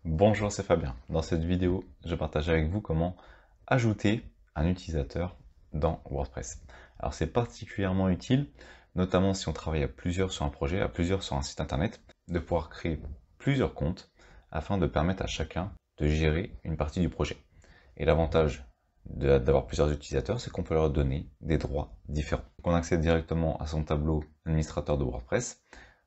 Bonjour, c'est Fabien. Dans cette vidéo, je partage avec vous comment ajouter un utilisateur dans WordPress. Alors c'est particulièrement utile, notamment si on travaille à plusieurs sur un projet, à plusieurs sur un site internet, de pouvoir créer plusieurs comptes afin de permettre à chacun de gérer une partie du projet. Et l'avantage d'avoir plusieurs utilisateurs, c'est qu'on peut leur donner des droits différents. Donc on accède directement à son tableau administrateur de WordPress.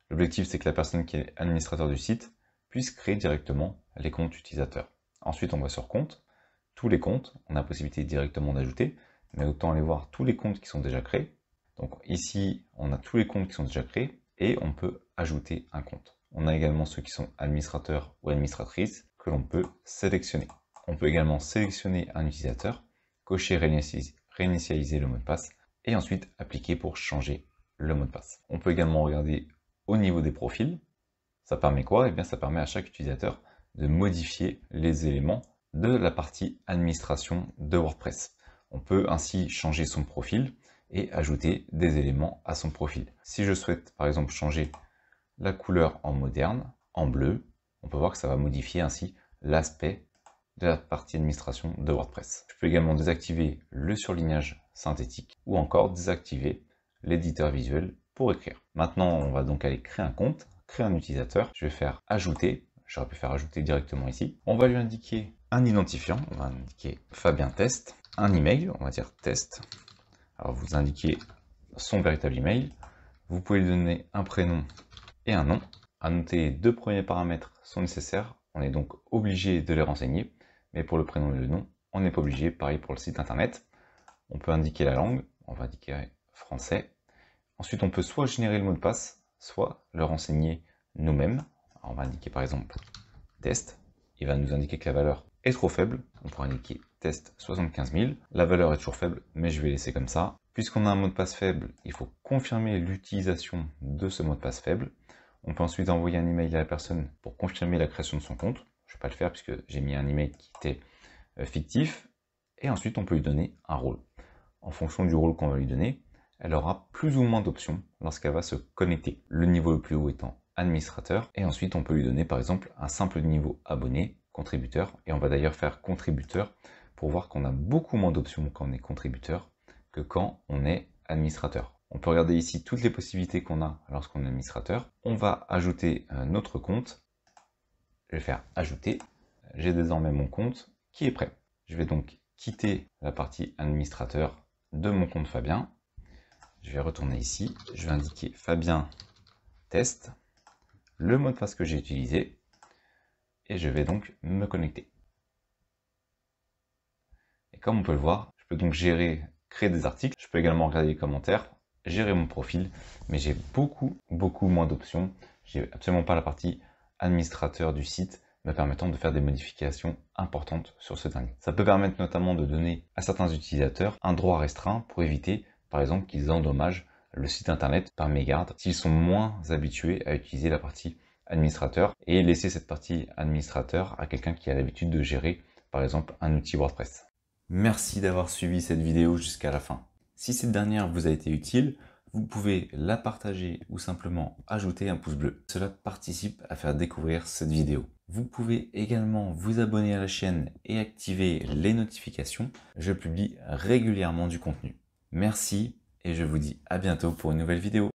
L'objectif, c'est que la personne qui est administrateur du site puisse créer directement les comptes utilisateurs. Ensuite, on va sur compte. Tous les comptes, on a la possibilité directement d'ajouter, mais autant aller voir tous les comptes qui sont déjà créés. Donc ici, on a tous les comptes qui sont déjà créés et on peut ajouter un compte. On a également ceux qui sont administrateurs ou administratrices que l'on peut sélectionner. On peut également sélectionner un utilisateur, cocher réinitialiser le mot de passe et ensuite appliquer pour changer le mot de passe. On peut également regarder au niveau des profils. Ça permet quoi? Eh bien, ça permet à chaque utilisateur de modifier les éléments de la partie administration de WordPress. On peut ainsi changer son profil et ajouter des éléments à son profil. Si je souhaite par exemple changer la couleur en moderne, en bleu, on peut voir que ça va modifier ainsi l'aspect de la partie administration de WordPress. Je peux également désactiver le surlignage synthétique ou encore désactiver l'éditeur visuel pour écrire. Maintenant, on va donc aller créer un compte, créer un utilisateur. Je vais faire ajouter. J'aurais pu faire ajouter directement ici. On va lui indiquer un identifiant. On va indiquer Fabien Test. Un email, on va dire test. Alors vous indiquez son véritable email. Vous pouvez lui donner un prénom et un nom. À noter, les deux premiers paramètres sont nécessaires. On est donc obligé de les renseigner. Mais pour le prénom et le nom, on n'est pas obligé. Pareil pour le site internet. On peut indiquer la langue. On va indiquer français. Ensuite, on peut soit générer le mot de passe, soit le renseigner nous-mêmes. On va indiquer par exemple test. Il va nous indiquer que la valeur est trop faible. On pourra indiquer test 75 000. La valeur est toujours faible, mais je vais laisser comme ça. Puisqu'on a un mot de passe faible, il faut confirmer l'utilisation de ce mot de passe faible. On peut ensuite envoyer un email à la personne pour confirmer la création de son compte. Je ne vais pas le faire puisque j'ai mis un email qui était fictif. Et ensuite, on peut lui donner un rôle. En fonction du rôle qu'on va lui donner, elle aura plus ou moins d'options lorsqu'elle va se connecter. Le niveau le plus haut étant administrateur, et ensuite on peut lui donner par exemple un simple niveau abonné, contributeur, et on va d'ailleurs faire contributeur pour voir qu'on a beaucoup moins d'options quand on est contributeur que quand on est administrateur. On peut regarder ici toutes les possibilités qu'on a lorsqu'on est administrateur. On va ajouter notre compte. Je vais faire ajouter. J'ai désormais mon compte qui est prêt. Je vais donc quitter la partie administrateur de mon compte Fabien. Je vais retourner ici, je vais indiquer Fabien Test, le mot de passe que j'ai utilisé, et je vais donc me connecter. Et comme on peut le voir, je peux donc créer des articles, je peux également regarder les commentaires, gérer mon profil, mais j'ai beaucoup moins d'options. J'ai absolument pas la partie administrateur du site me permettant de faire des modifications importantes sur ce dernier. Ça peut permettre notamment de donner à certains utilisateurs un droit restreint pour éviter par exemple qu'ils endommagent le site internet par mégarde s'ils sont moins habitués à utiliser la partie administrateur et laisser cette partie administrateur à quelqu'un qui a l'habitude de gérer par exemple un outil WordPress. Merci d'avoir suivi cette vidéo jusqu'à la fin. Si cette dernière vous a été utile, vous pouvez la partager ou simplement ajouter un pouce bleu. Cela participe à faire découvrir cette vidéo. Vous pouvez également vous abonner à la chaîne et activer les notifications. Je publie régulièrement du contenu. Merci et je vous dis à bientôt pour une nouvelle vidéo.